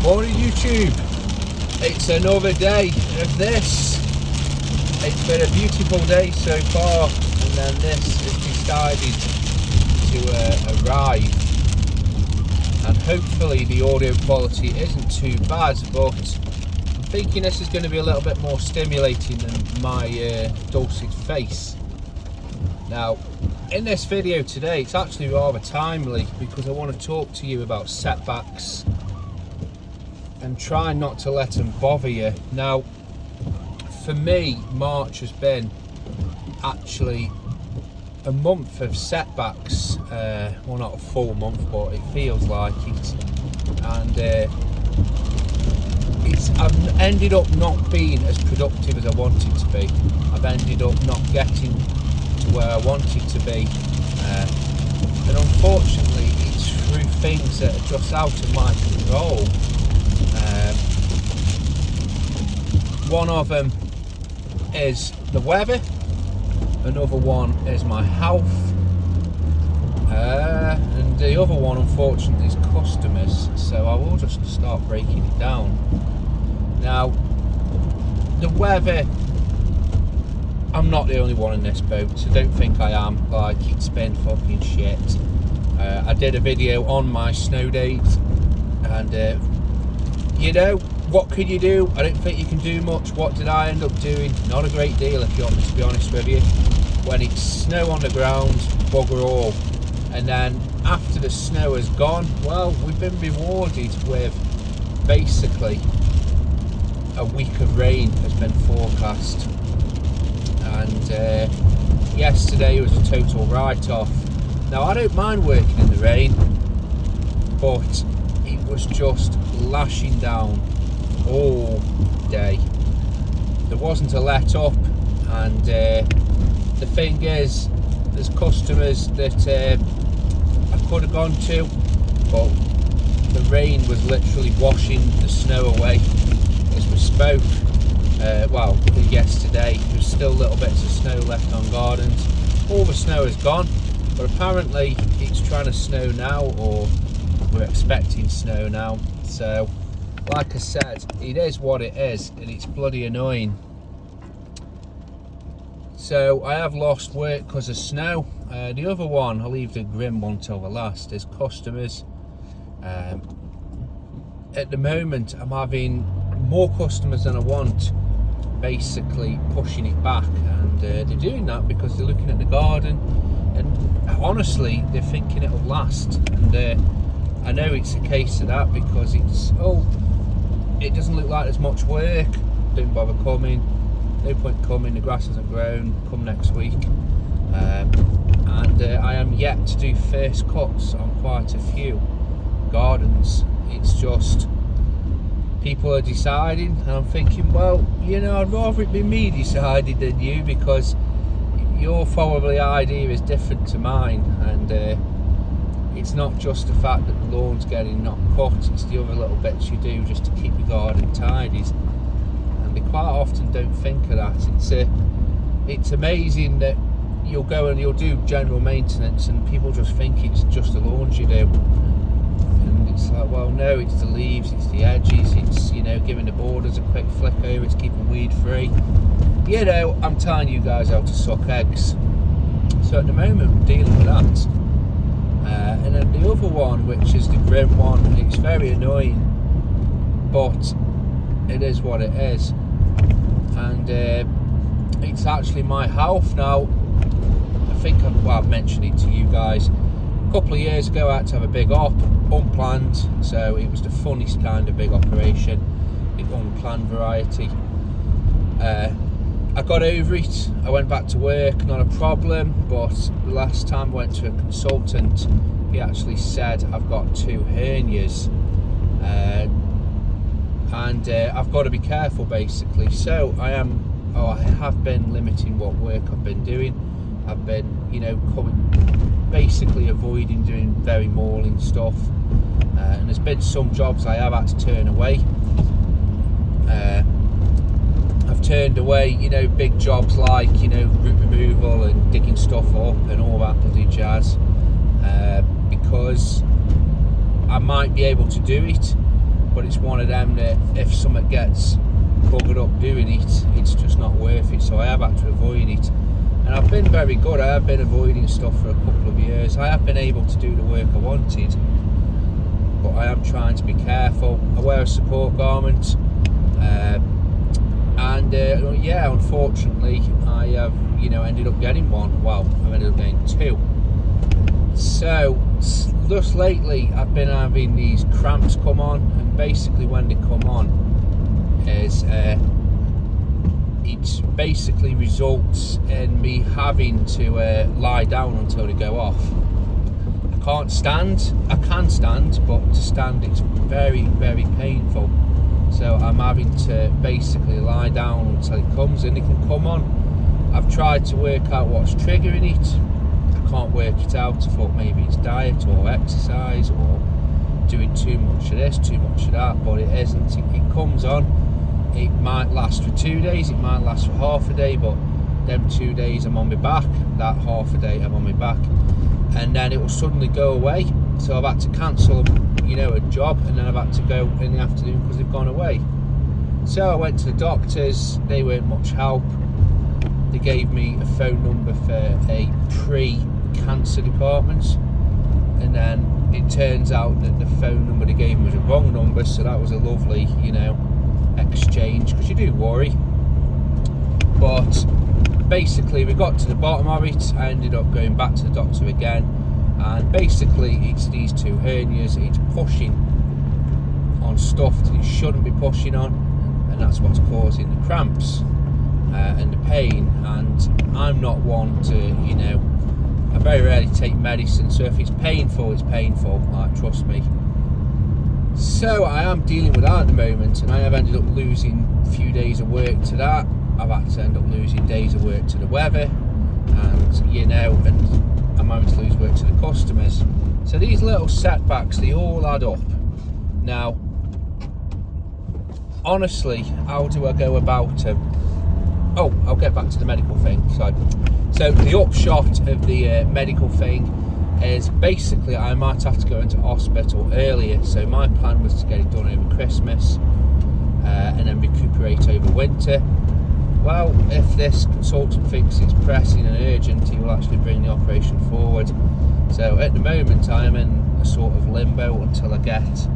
Morning YouTube, it's another day of this. It's been a beautiful day so far, and then this has decided to arrive, and hopefully the audio quality isn't too bad, but I'm thinking this is going to be a little bit more stimulating than my dulcet face. Now in this video today, it's actually rather timely because I want to talk to you about setbacks and try not to let them bother you. Now, for me, March has been actually a month of setbacks. Well, not a full month, but it feels like it. And I've ended up not being as productive as I wanted to be. I've ended up not getting to where I wanted to be. And unfortunately, it's through things that are just out of my control. One of them is the weather, another one is my health, and the other one unfortunately is customers. So I will just start breaking it down. Now, the weather, I'm not the only one in this boat, so don't think I am. Like, it's been fucking shit. I did a video on my snow days, and you know, what could you do? I don't think you can do much. What did I end up doing? Not a great deal, if you want me to be honest with you. When it's snow on the ground, bugger all. And then after the snow has gone, well, we've been rewarded with basically a week of rain has been forecast. And yesterday was a total write-off. Now, I don't mind working in the rain, but it was just lashing down all day. There wasn't a let up, and the thing is, there's customers that I could have gone to, but the rain was literally washing the snow away as we spoke. Well, yesterday there's still little bits of snow left on gardens. All the snow is gone, but apparently it's trying to snow now, or we're expecting snow now. So like I said, it is what it is, and it's bloody annoying. So I have lost work because of snow. The other one, I'll leave the grim one till the last, is customers. At the moment I'm having more customers than I want, basically pushing it back, and they're doing that because they're looking at the garden, and honestly they're thinking it'll last. And I know it's a case of that because it's, it doesn't look like there's much work, don't bother coming, no point coming, the grass hasn't grown, come next week. And I am yet to do first cuts on quite a few gardens. It's just, people are deciding, and I'm thinking, well, you know, I'd rather it be me decided than you, because your probably idea is different to mine. And it's not just the fact that the lawn's getting not cut, it's the other little bits you do just to keep your garden tidy. And they quite often don't think of that. It's amazing that you'll go and you'll do general maintenance and people just think it's just the lawns you do. And it's like, well, no, it's the leaves, it's the edges, it's, you know, giving the borders a quick flick over, it's keeping weed free. You know, I'm telling you guys how to suck eggs. So at the moment I'm dealing with that. And then the other one, which is the grim one, it's very annoying, but it is what it is. And it's actually my health. Now, I think I've mentioned it to you guys. A couple of years ago I had to have a big op, unplanned, so it was the funniest kind of big operation, the unplanned variety. I got over it, I went back to work, not a problem, but the last time I went to a consultant, he actually said I've got 2 hernias, and I've got to be careful basically. So I have been limiting what work I've been doing. I've been, you know, basically avoiding doing very mauling stuff, and there's been some jobs I have had to turn away. I've turned away, you know, big jobs like, you know, root removal and digging stuff up and all that bloody jazz, because I might be able to do it, but it's one of them that if something gets buggered up doing it, it's just not worth it. So I have had to avoid it, and I've been very good. I have been avoiding stuff for a couple of years. I have been able to do the work I wanted, but I am trying to be careful. I wear a support garment, and yeah, unfortunately I have ended up getting one. Well, I've ended up getting two. So just lately I've been having these cramps come on, and basically when they come on is it basically results in me having to lie down until they go off. I can't stand. I can stand, but to stand it's very, very painful. So I'm having to basically lie down until it comes, and it can come on. I've tried to work out what's triggering it. I can't work it out. I thought maybe it's diet or exercise or doing too much of this, too much of that, but it isn't. It comes on. It might last for 2 days, it might last for half a day, but them 2 days I'm on my back, that half a day I'm on my back, and then it will suddenly go away. So I've had to cancel a job, and then I've had to go in the afternoon because they've gone away. So I went to the doctors, they weren't much help. They gave me a phone number for a pre-cancer department, and then it turns out that the phone number they gave me was a wrong number, so that was a lovely, exchange, because you do worry. But basically we got to the bottom of it. I ended up going back to the doctor again, and basically it's these two hernias. It's pushing on stuff that it shouldn't be pushing on, and that's what's causing the cramps and the pain. And I'm not one to, I very rarely take medicine, so if it's painful, it's painful, like, trust me. So I am dealing with that at the moment, and I have ended up losing a few days of work to that. I've had to end up losing days of work to the weather, and and I'm having to lose work to the customers. So these little setbacks, they all add up. Now, honestly, how do I go about oh, I'll get back to the medical thing. So the upshot of the medical thing is basically I might have to go into hospital earlier. So my plan was to get it done over Christmas and then recuperate over winter. Well, if this consultant thinks it's pressing and urgent, he will actually bring the operation forward. So at the moment I am in a sort of limbo until I get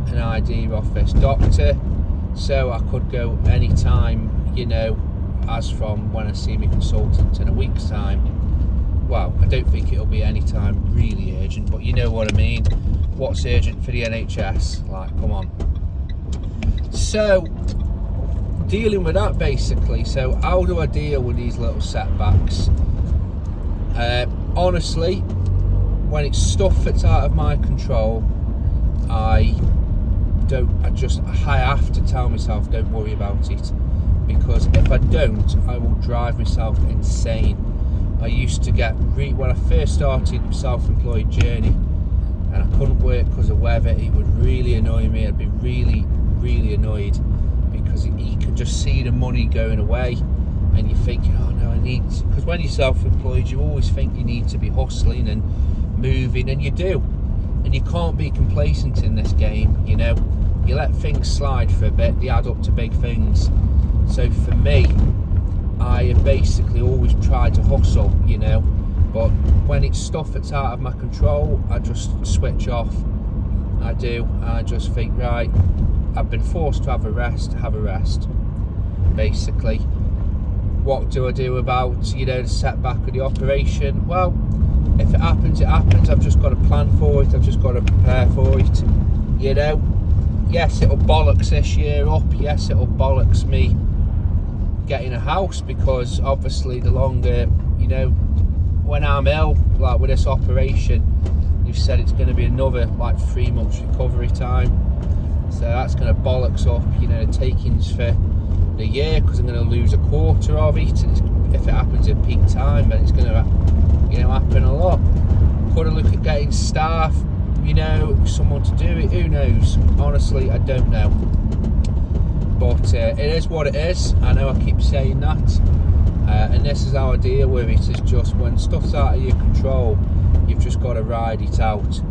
an idea off this doctor. So I could go any time, as from when I see my consultant in a week's time. Well, I don't think it'll be any time really urgent, but you know what I mean. What's urgent for the NHS? Like, come on. So, dealing with that basically. So, how do I deal with these little setbacks? Honestly, when it's stuff that's out of my control, I have to tell myself, don't worry about it. Because if I don't, I will drive myself insane. I used to get, when I first started my self-employed journey, and I couldn't work because of weather, it would really annoy me. I'd be really, really annoyed, because you could just see the money going away, and you think, oh no, I need, because when you're self-employed, you always think you need to be hustling and moving, and you do, and you can't be complacent in this game. You let things slide for a bit, they add up to big things. So for me, I have basically always tried to hustle, but when it's stuff that's out of my control, I just switch off. I do. I just think, right, I've been forced to have a rest, basically. What do I do about, the setback of the operation? Well, if it happens, it happens. I've just got to plan for it. I've just got to prepare for it, Yes, it'll bollocks this year up. Yes, it'll bollocks me getting a house, because obviously the longer, when I'm ill, like with this operation, you've said it's going to be another 3 months recovery time, so that's going to bollocks up, the takings for the year, because I'm going to lose a quarter of it, and if it happens at peak time, then it's going to, happen a lot. Could I look at getting staff, someone to do it? Who knows? Honestly, I don't know. But it is what it is. I know I keep saying that, and this is how I deal with it. Is just when stuff's out of your control, you've just got to ride it out.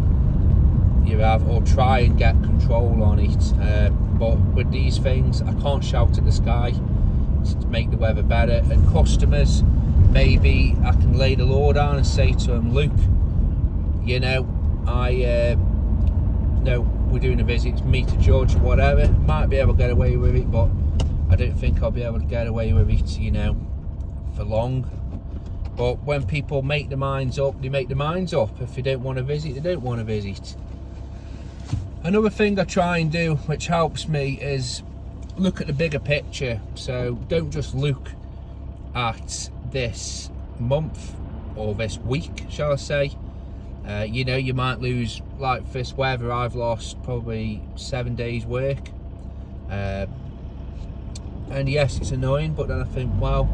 you have, or try and get control on it. But with these things, I can't shout at the sky to make the weather better. And customers, maybe I can lay the law down and say to them, look, you know, no, we're doing a visit, it's me to judge, whatever. Might be able to get away with it, but I don't think I'll be able to get away with it, you know, for long. But when people make their minds up, they make their minds up. If they don't want to visit, they don't want to visit. Another thing I try and do, which helps me, is look at the bigger picture. So don't just look at this month or this week, shall I say. You know, you might lose, like this weather, I've lost probably 7 days work. And yes, it's annoying, but then I think, well,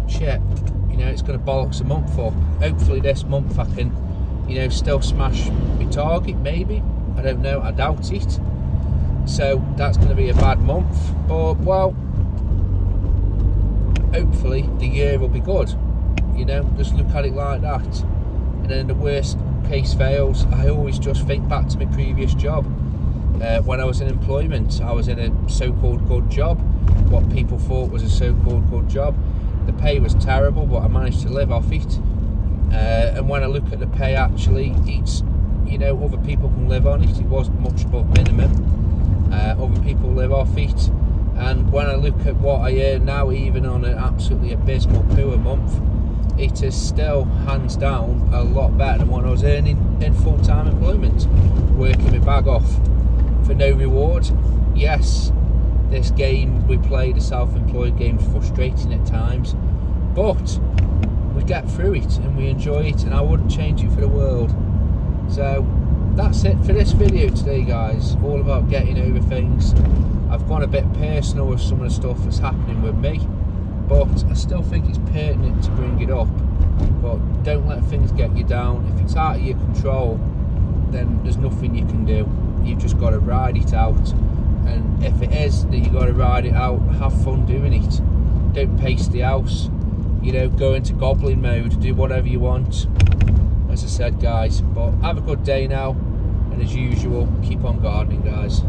shit, you know, it's going to bollocks a month up. Hopefully this month I can, you know, still smash my target, maybe. I don't know, I doubt it. So that's going to be a bad month, but well, hopefully the year will be good. You know, just look at it like that. And then the worst case fails, I always just think back to my previous job. When I was in employment, I was in a so-called good job, what people thought was a so-called good job. The pay was terrible, but I managed to live off it. And when I look at the pay, actually, it's, you know, other people can live on it. It wasn't much above minimum. Other people live off it. And when I look at what I earn now, even on an absolutely abysmal poor month, it is still hands down a lot better than what I was earning in full-time employment, working my bag off for no reward. Yes, this game we play, the self-employed game, is frustrating at times, but we get through it and we enjoy it, and I wouldn't change it for the world. So that's it for this video today, guys. All about getting over things. I've gone a bit personal with some of the stuff that's happening with me, but I still think it's pertinent to bring it up. But don't let things get you down. If it's out of your control, then there's nothing you can do. You've just got to ride it out. And if it is that you got to ride it out, have fun doing it. Don't pace the house. You know, go into goblin mode. Do whatever you want. As I said, guys. But have a good day now. And as usual, keep on gardening, guys.